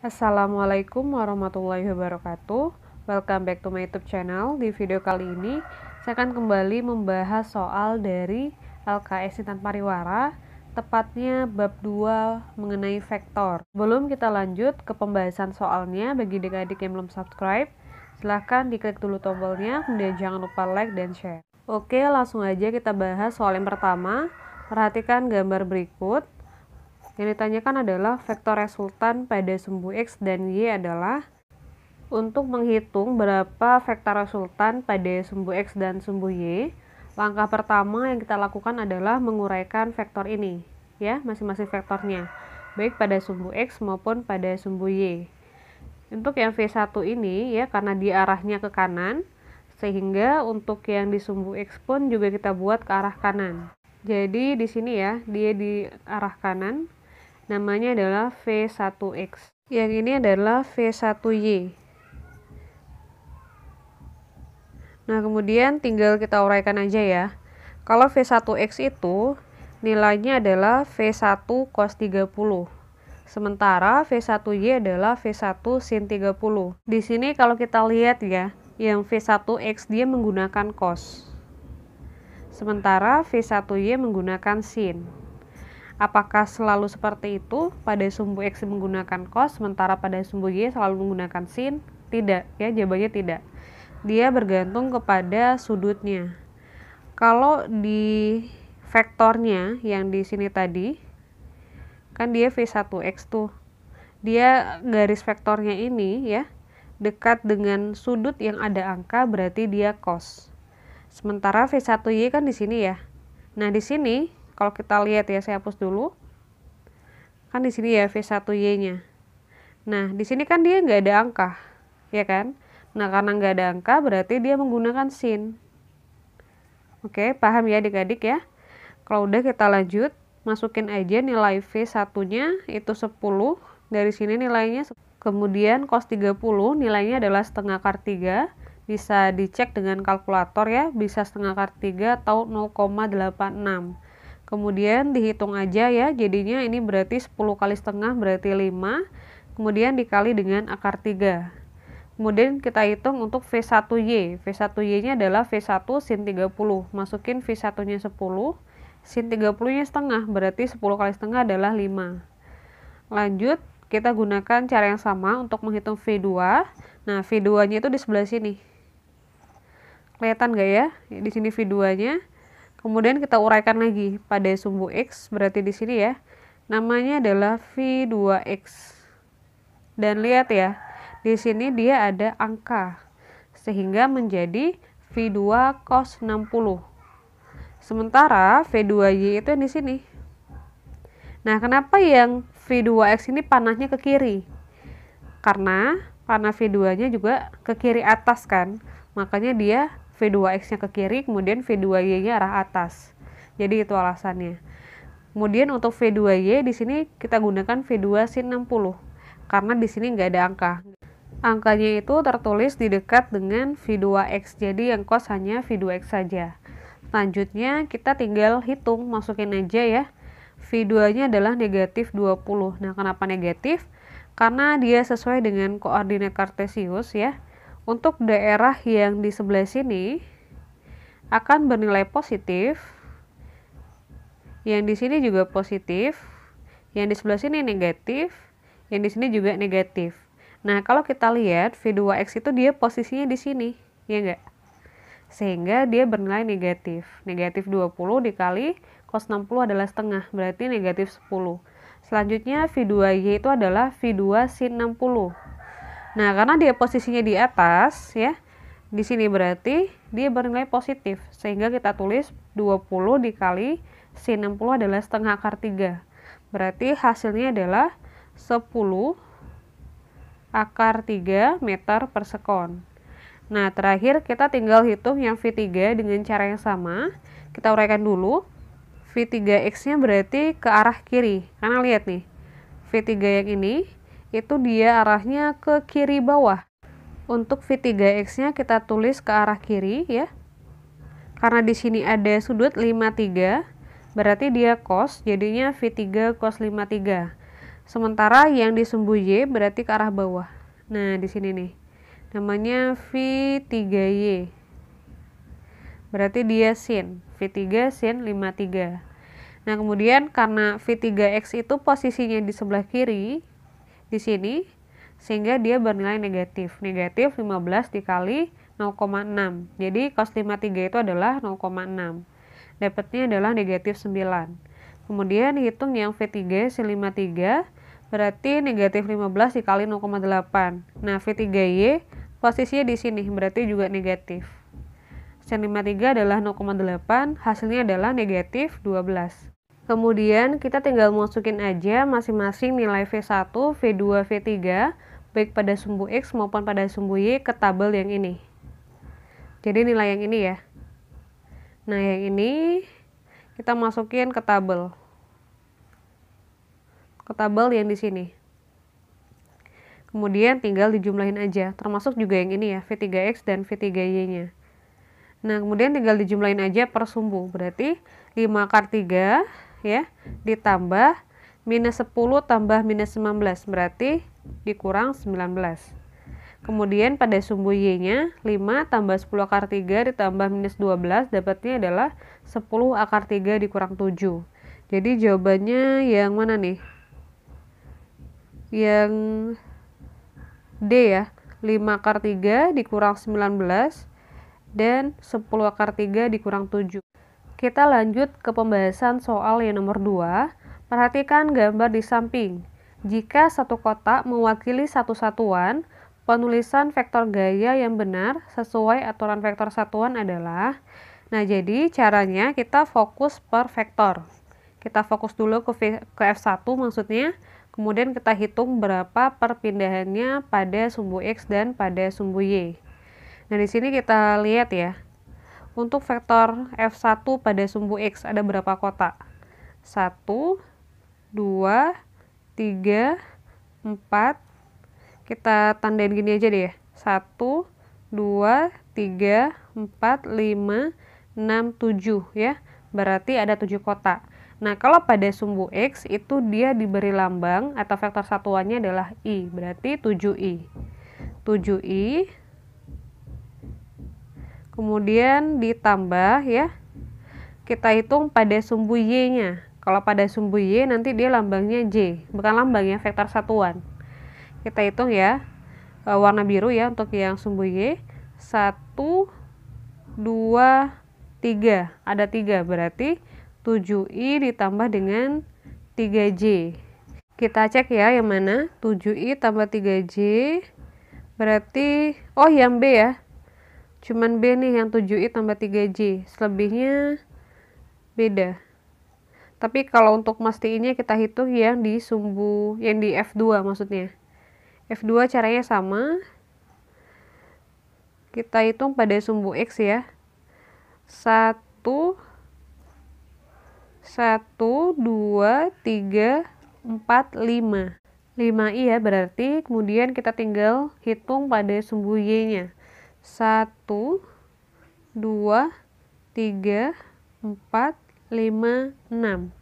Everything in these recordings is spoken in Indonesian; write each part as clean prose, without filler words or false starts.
Assalamualaikum warahmatullahi wabarakatuh. Welcome back to my YouTube channel. Di video kali ini saya akan kembali membahas soal dari LKS Intan Pariwara, tepatnya bab 2 mengenai vektor. Sebelum kita lanjut ke pembahasan soalnya, bagi adik-adik yang belum subscribe, silahkan diklik dulu tombolnya, kemudian jangan lupa like dan share. Oke, langsung aja kita bahas soal yang pertama. Perhatikan gambar berikut. Yang ditanyakan adalah vektor resultan pada sumbu X dan Y adalah untuk menghitung berapa vektor resultan pada sumbu X dan sumbu Y. Langkah pertama yang kita lakukan adalah menguraikan vektor ini, ya, masing-masing vektornya, baik pada sumbu X maupun pada sumbu Y. Untuk yang V1 ini, ya, karena dia arahnya ke kanan, sehingga untuk yang di sumbu X pun juga kita buat ke arah kanan. Jadi di sini ya, dia di arah kanan. Namanya adalah V1X. Yang ini adalah V1Y. Nah, kemudian tinggal kita uraikan aja ya. Kalau V1X itu nilainya adalah V1 cos 30. Sementara V1Y adalah V1 sin 30. Di sini kalau kita lihat ya, yang V1X dia menggunakan cos. Sementara V1Y menggunakan sin. Apakah selalu seperti itu? Pada sumbu X menggunakan cos, sementara pada sumbu Y selalu menggunakan sin? Tidak, ya, jawabannya tidak. Dia bergantung kepada sudutnya. Kalau di vektornya yang di sini tadi, kan dia V1X tuh. Dia garis vektornya ini ya, dekat dengan sudut yang ada angka, berarti dia cos. Sementara V1Y kan di sini ya. Nah, di sini kalau kita lihat ya, saya hapus dulu. Kan di sini ya V1Y-nya. Nah, di sini kan dia nggak ada angka, ya kan? Nah, karena nggak ada angka, berarti dia menggunakan sin. Oke, paham ya adik-adik ya? Kalau udah kita lanjut, masukin aja nilai V1-nya itu 10. Dari sini nilainya, kemudian cos 30 nilainya adalah setengah akar 3. Bisa dicek dengan kalkulator ya, bisa setengah akar 3 atau 0,86. Kemudian dihitung aja ya, jadinya ini berarti 10 kali setengah berarti 5, kemudian dikali dengan akar 3. Kemudian kita hitung untuk V1Y. V1Y-nya adalah V1 sin 30. Masukin V1-nya 10, sin 30-nya setengah, berarti 10 kali setengah adalah 5. Lanjut, kita gunakan cara yang sama untuk menghitung V2. Nah, V2-nya itu di sebelah sini. Kelihatan nggak ya? Di sini V2-nya. Kemudian kita uraikan lagi pada sumbu X, berarti di sini ya, namanya adalah V2X. Dan lihat ya, di sini dia ada angka, sehingga menjadi V2 cos 60. Sementara V2Y itu yang di sini. Nah, kenapa yang V2X ini panahnya ke kiri? Karena panah V2-nya juga ke kiri atas kan, makanya dia V2X-nya ke kiri, kemudian V2Y-nya arah atas. Jadi itu alasannya. Kemudian untuk V2Y di sini kita gunakan V2 sin 60. Karena di sini nggak ada angka. Angkanya itu tertulis di dekat dengan V2X. Jadi yang cos hanya V2X saja. Selanjutnya kita tinggal hitung, masukin aja ya. V2-nya adalah negatif 20. Nah, kenapa negatif? Karena dia sesuai dengan koordinat kartesius ya. Untuk daerah yang di sebelah sini akan bernilai positif, yang di sini juga positif, yang di sebelah sini negatif, yang di sini juga negatif. Nah, kalau kita lihat V2X itu dia posisinya di sini, ya enggak? Sehingga dia bernilai negatif. Negatif 20 dikali cos 60 adalah setengah, berarti negatif 10. Selanjutnya V2Y itu adalah V2 sin 60. Nah, karena dia posisinya di atas ya, di sini berarti dia bernilai positif, sehingga kita tulis 20 dikali sin 60 adalah setengah akar 3. Berarti hasilnya adalah 10 akar 3 meter per sekon. Nah, terakhir kita tinggal hitung yang V3 dengan cara yang sama. Kita uraikan dulu. V3X-nya berarti ke arah kiri. Karena lihat nih, V3 yang ini itu dia arahnya ke kiri bawah. Untuk V3X-nya kita tulis ke arah kiri ya. Karena di sini ada sudut 53, berarti dia cos, jadinya V3 cos 53. Sementara yang di sumbu Y berarti ke arah bawah. Nah, di sini nih. Namanya V3Y. Berarti dia sin. V3 sin 53. Nah, kemudian karena V3X itu posisinya di sebelah kiri, di sini, sehingga dia bernilai negatif. Negatif 15 dikali 0,6. Jadi cos 53 itu adalah 0,6. Dapatnya adalah negatif 9. Kemudian hitung yang V3 sin 53, berarti negatif 15 dikali 0,8. Nah, V3Y posisinya di sini, berarti juga negatif. Sin 53 adalah 0,8, hasilnya adalah negatif 12. Kemudian kita tinggal masukin aja masing-masing nilai V1, V2, V3, baik pada sumbu X maupun pada sumbu Y ke tabel yang ini. Jadi nilai yang ini ya. Nah, yang ini kita masukin ke tabel. Ke tabel yang di sini. Kemudian tinggal dijumlahin aja, termasuk juga yang ini ya, V3X dan V3Y-nya. Nah, kemudian tinggal dijumlahin aja per sumbu. Berarti 5 akar 3 ya, ditambah minus 10 tambah minus 19, berarti dikurang 19. Kemudian pada sumbu Y-nya 5 tambah 10 akar 3 ditambah minus 12, dapatnya adalah 10 akar 3 dikurang 7. Jadi jawabannya yang mana nih? Yang D ya, 5 akar 3 dikurang 19 dan 10 akar 3 dikurang 7. Kita lanjut ke pembahasan soal yang nomor 2. Perhatikan gambar di samping. Jika satu kotak mewakili satu satuan, penulisan vektor gaya yang benar sesuai aturan vektor satuan adalah. Nah, jadi caranya kita fokus per vektor. Kita fokus dulu ke F1 maksudnya, kemudian kita hitung berapa perpindahannya pada sumbu X dan pada sumbu Y. Nah, di sini kita lihat ya. Untuk vektor F1 pada sumbu X ada berapa kotak? 1, 2, 3, 4. Kita tandain gini aja deh ya. 1, 2, 3, 4, 5, 6, 7 ya. Berarti ada 7 kotak. Nah, kalau pada sumbu X itu dia diberi lambang atau vektor satuannya adalah I. Berarti 7I. 7I. Kemudian ditambah ya, kita hitung pada sumbu Y-nya. Kalau pada sumbu Y nanti dia lambangnya J, bukan lambangnya vektor satuan. Kita hitung ya, warna biru ya untuk yang sumbu Y. 1, 2, 3, ada 3, berarti 7I ditambah dengan 3J. Kita cek ya yang mana, 7I tambah 3J, berarti, oh yang B ya. Cuman B nih yang 7I tambah 3J, selebihnya beda. Tapi kalau untuk mastiinnya kita hitung yang di sumbu, yang di F2 maksudnya. F2 caranya sama. Kita hitung pada sumbu X ya. 1, 2, 3, 4, 5. 5I ya berarti, kemudian kita tinggal hitung pada sumbu Y-nya. 1, 2, 3, 4, 5, 6.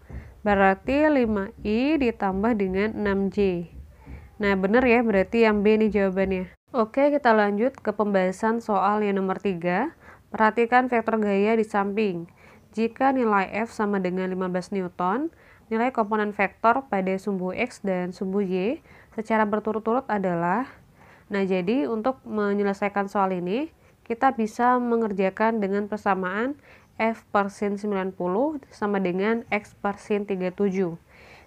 Berarti 5I ditambah dengan 6J. Nah, benar ya, berarti yang B nih jawabannya. Oke, kita lanjut ke pembahasan soal yang nomor 3. Perhatikan vektor gaya di samping. Jika nilai F sama dengan 15 Newton, nilai komponen vektor pada sumbu X dan sumbu Y secara berturut-turut adalah. Nah, jadi untuk menyelesaikan soal ini, kita bisa mengerjakan dengan persamaan F per sin 90 sama dengan X per sin 37.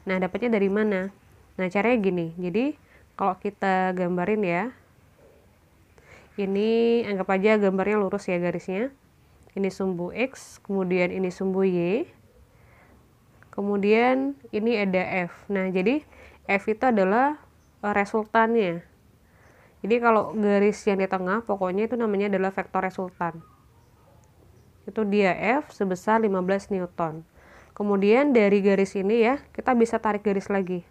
Nah, dapatnya dari mana? Nah, caranya gini. Jadi, kalau kita gambarin ya, ini anggap aja gambarnya lurus ya garisnya. Ini sumbu X, kemudian ini sumbu Y. Kemudian ini ada F. Nah, jadi F itu adalah resultannya. Jadi kalau garis yang di tengah pokoknya itu namanya adalah vektor resultan. Itu dia F sebesar 15 Newton. Kemudian dari garis ini ya, kita bisa tarik garis lagi.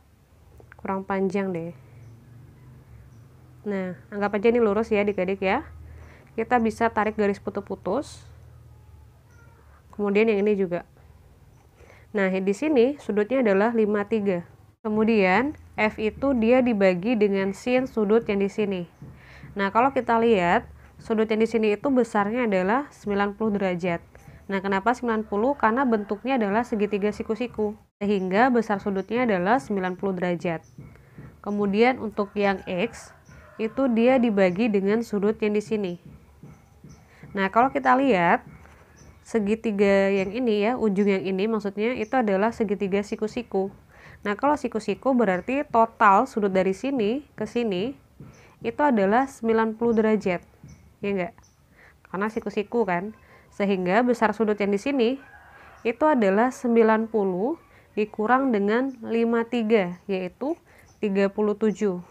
Kurang panjang deh. Nah, anggap aja ini lurus ya adik-adik ya. Kita bisa tarik garis putus-putus. Kemudian yang ini juga. Nah, di sini sudutnya adalah 53. Kemudian F itu dia dibagi dengan sin sudut yang di sini. Nah, kalau kita lihat, sudut yang di sini itu besarnya adalah 90 derajat. Nah, kenapa 90? Karena bentuknya adalah segitiga siku-siku, sehingga besar sudutnya adalah 90 derajat. Kemudian untuk yang X, itu dia dibagi dengan sudut yang di sini. Nah, kalau kita lihat, segitiga yang ini ya, ujung yang ini maksudnya itu adalah segitiga siku-siku. Nah, kalau siku-siku berarti total sudut dari sini ke sini itu adalah 90 derajat. Ya enggak? Karena siku-siku kan. Sehingga besar sudut yang di sini itu adalah 90 dikurang dengan 53, yaitu 37.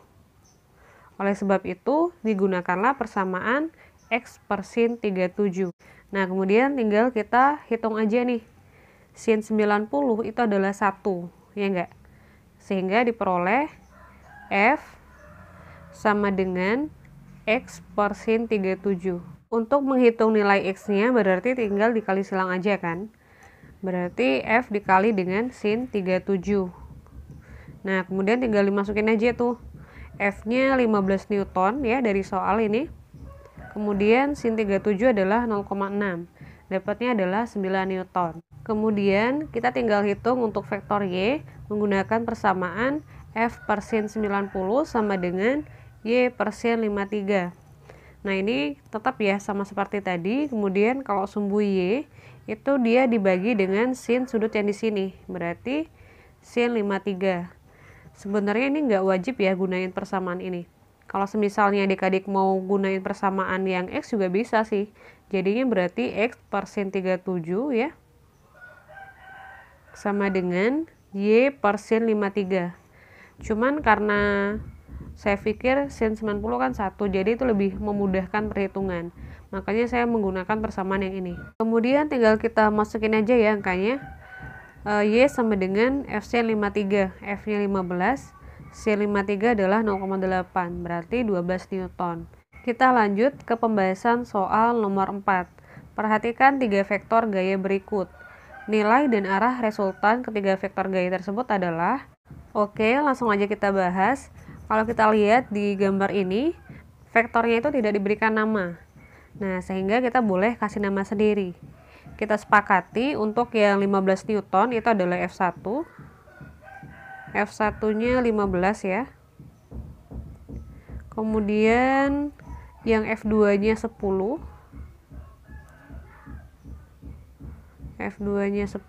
Oleh sebab itu, digunakanlah persamaan X per sin 37. Nah, kemudian tinggal kita hitung aja nih. Sin 90 itu adalah 1, ya enggak? Sehingga diperoleh F sama dengan X per sin 37. Untuk menghitung nilai X-nya berarti tinggal dikali silang aja kan? Berarti F dikali dengan sin 37. Nah, kemudian tinggal dimasukin aja tuh. F-nya 15 Newton ya dari soal ini. Kemudian sin 37 adalah 0,6. Dapatnya adalah 9 Newton. Kemudian kita tinggal hitung untuk vektor Y menggunakan persamaan F per sin 90 sama dengan Y per sin 53. Nah, ini tetap ya sama seperti tadi. Kemudian kalau sumbu Y itu dia dibagi dengan sin sudut yang di sini. Berarti sin 53. Sebenarnya ini nggak wajib ya gunain persamaan ini. Kalau semisalnya adik-adik mau gunain persamaan yang X juga bisa sih. Jadinya berarti X per sin 37 ya. Sama dengan Y per sin 53. Cuman karena saya pikir sin 90 kan 1, jadi itu lebih memudahkan perhitungan. Makanya saya menggunakan persamaan yang ini. Kemudian tinggal kita masukin aja ya angkanya. Y sama dengan F sin 53, F-nya 15, sin 53 adalah 0,8, berarti 12 Newton. Kita lanjut ke pembahasan soal nomor 4. Perhatikan 3 vektor gaya berikut. Nilai dan arah resultan ketiga vektor gaya tersebut adalah. Oke, langsung aja kita bahas. Kalau kita lihat di gambar ini, vektornya itu tidak diberikan nama. Nah, sehingga kita boleh kasih nama sendiri. Kita sepakati untuk yang 15 Newton itu adalah F1. F1-nya 15 ya. Kemudian yang F2-nya 10. F2-nya 10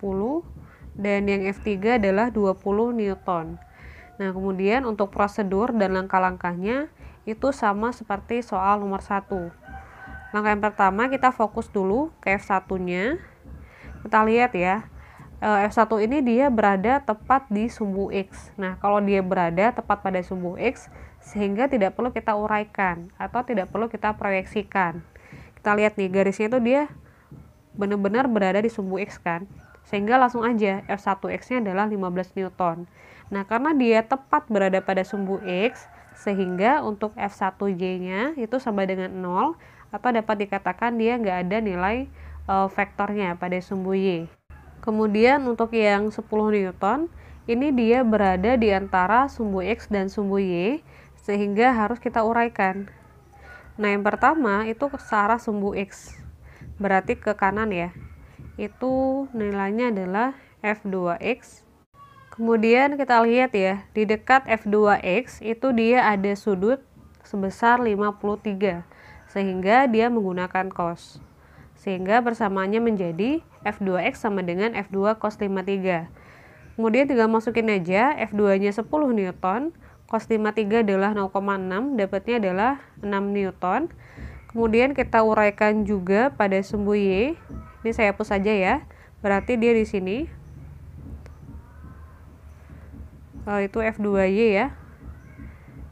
dan yang F3 adalah 20 Newton. Nah, kemudian untuk prosedur dan langkah-langkahnya itu sama seperti soal nomor 1. Langkah yang pertama kita fokus dulu ke F1-nya. Kita lihat ya, F1 ini dia berada tepat di sumbu X. Nah, kalau dia berada tepat pada sumbu X, sehingga tidak perlu kita uraikan atau tidak perlu kita proyeksikan. Kita lihat nih, garisnya itu dia benar-benar berada di sumbu X kan. Sehingga langsung aja F1X-nya adalah 15 Newton. Nah, karena dia tepat berada pada sumbu X, sehingga untuk F1Y-nya itu sama dengan 0, atau dapat dikatakan dia nggak ada nilai vektornya pada sumbu Y. Kemudian untuk yang 10 Newton, ini dia berada di antara sumbu X dan sumbu Y, sehingga harus kita uraikan. Nah, yang pertama itu ke arah sumbu X, berarti ke kanan ya. Itu nilainya adalah F2X. Kemudian kita lihat ya, di dekat F2X itu dia ada sudut sebesar 53, sehingga dia menggunakan cos. Sehingga persamaannya menjadi F2X sama dengan F2 cos 53. Kemudian tinggal masukin aja F2-nya 10 Newton, cos 53 adalah 0,6, dapatnya adalah 6 Newton. Kemudian kita uraikan juga pada sumbu Y. Ini saya hapus saja ya. Berarti dia di sini. Itu F2Y ya.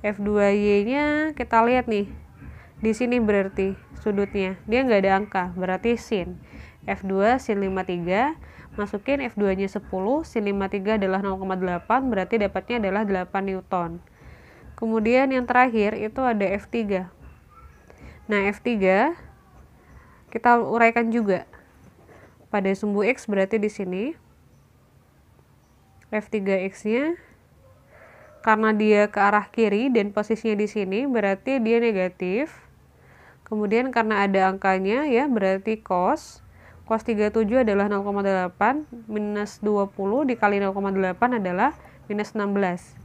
F2Y-nya kita lihat nih. Di sini berarti sudutnya dia nggak ada angka, berarti sin. F2 sin 53, masukin F2-nya 10, sin 53 adalah 0,8, berarti dapatnya adalah 8 Newton. Kemudian yang terakhir itu ada F3. Nah, F3 kita uraikan juga pada sumbu X, berarti di sini F3X-nya karena dia ke arah kiri dan posisinya di sini berarti dia negatif. Kemudian karena ada angkanya ya berarti cos 37 adalah 0,8 minus 20 dikali 0,8 adalah minus 16.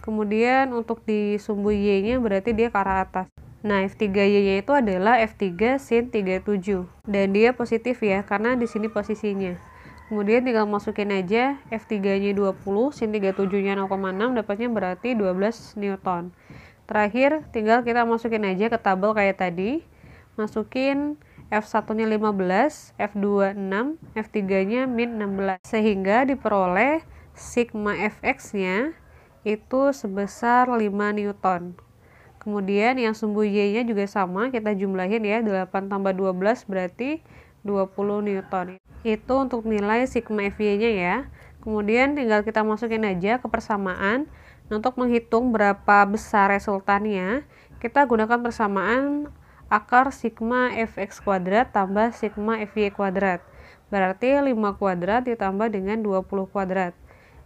Kemudian untuk di sumbu Y nya berarti dia ke arah atas. Nah, F3Y nya itu adalah F3 sin 37 dan dia positif ya karena di sini posisinya. Kemudian tinggal masukin aja F3 nya 20 sin 37 nya 0,6 dapatnya berarti 12 Newton. Terakhir tinggal kita masukin aja ke tabel kayak tadi. Masukin F1 nya 15, F2 6, F3 nya min 16 sehingga diperoleh sigma Fx nya itu sebesar 5 Newton. Kemudian yang sumbu Y nya juga sama, kita jumlahin ya, 8 tambah 12 berarti 20 Newton. Itu untuk nilai sigma Fy nya ya. Kemudian tinggal kita masukin aja ke persamaan. Untuk menghitung berapa besar resultannya, kita gunakan persamaan akar sigma Fx kuadrat tambah sigma Fy kuadrat. Berarti 5 kuadrat ditambah dengan 20 kuadrat,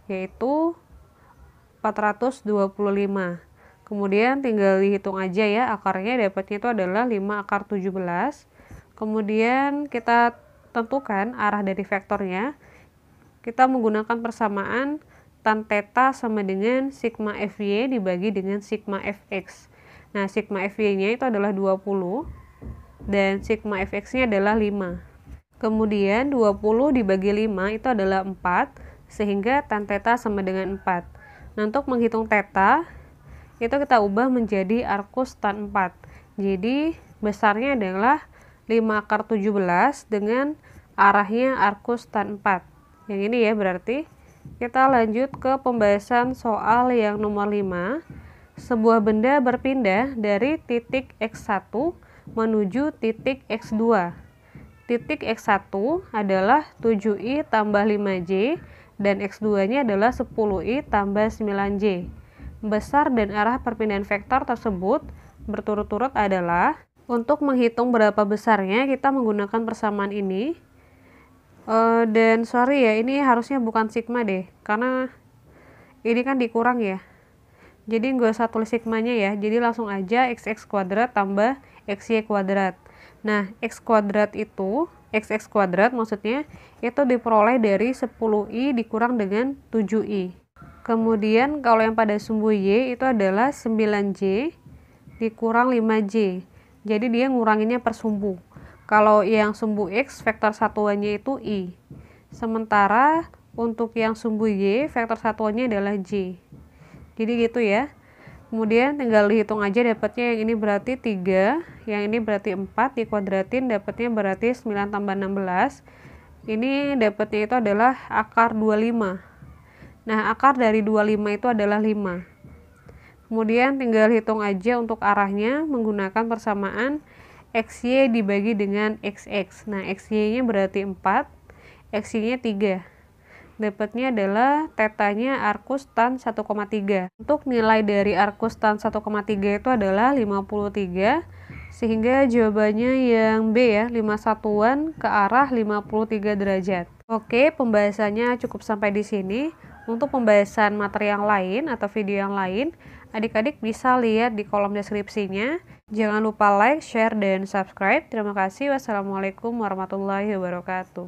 yaitu 425. Kemudian tinggal dihitung aja ya, akarnya dapatnya itu adalah 5 akar 17. Kemudian kita tentukan arah dari vektornya. Kita menggunakan persamaan tan theta sama dengan sigma Fy dibagi dengan sigma Fx. Nah, sigma Fy nya itu adalah 20 dan sigma Fx nya adalah 5. Kemudian 20 dibagi 5 itu adalah 4 sehingga tan theta sama dengan 4. Nah, untuk menghitung theta itu kita ubah menjadi arcus tan 4. Jadi besarnya adalah 5 akar 17 dengan arahnya arcus tan 4. Yang ini ya berarti. Kita lanjut ke pembahasan soal yang nomor 5. Sebuah benda berpindah dari titik X1 menuju titik X2. Titik X1 adalah 7i tambah 5j dan X2 nya adalah 10i tambah 9j. Besar dan arah perpindahan vektor tersebut berturut-turut adalah, untuk menghitung berapa besarnya kita menggunakan persamaan ini. Dan sorry ya, ini harusnya bukan sigma deh, karena ini kan dikurang ya. Jadi nggak usah tulis sigmanya ya, jadi langsung aja xx kuadrat tambah xy kuadrat. Nah, x kuadrat itu, xx kuadrat maksudnya, itu diperoleh dari 10i dikurang dengan 7i. Kemudian kalau yang pada sumbu y itu adalah 9j dikurang 5j. Jadi dia nguranginnya per sumbu. Kalau yang sumbu x, vektor satuannya itu i. Sementara untuk yang sumbu y, vektor satuannya adalah j. Jadi gitu ya. Kemudian tinggal dihitung aja dapatnya yang ini berarti 3, yang ini berarti 4, dikuadratin dapatnya berarti 9 tambah 16. Ini dapatnya itu adalah akar 25. Nah, akar dari 25 itu adalah 5. Kemudian tinggal hitung aja untuk arahnya menggunakan persamaan xy dibagi dengan xx. Nah, xy-nya berarti 4, xy-nya 3. Dapatnya adalah tetanya arcus tan 1,3. Untuk nilai dari arcus tan 1,3 itu adalah 53, sehingga jawabannya yang B ya, 5 satuan ke arah 53 derajat. Oke, pembahasannya cukup sampai di sini. Untuk pembahasan materi yang lain atau video yang lain, adik-adik bisa lihat di kolom deskripsinya. Jangan lupa like, share, dan subscribe. Terima kasih. Wassalamualaikum warahmatullahi wabarakatuh.